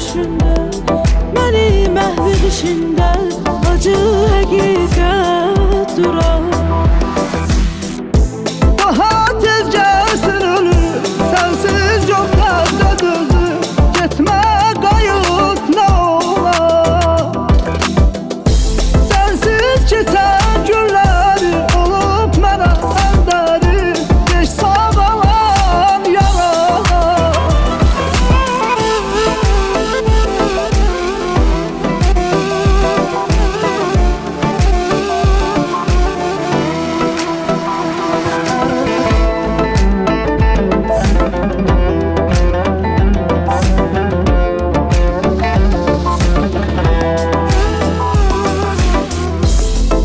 düşündə, məni məhv edişində acı həqiqət durar. Daha tez gəlsin ölüm, sənsiz yox təzə dözüm. Getmə qayıt nə olar. Sənsiz keçən günləri olub mənə əndəri. Geç sağalan yaralar.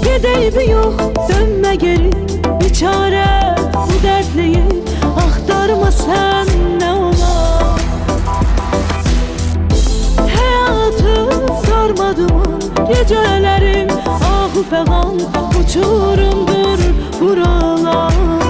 Gedeybi yox, dönmə geri, biçarə bu dərdliyi axtarma sən nə olar. Həyatım sarmadıma, gecələrim ah fəğan, uçurumdur buralar.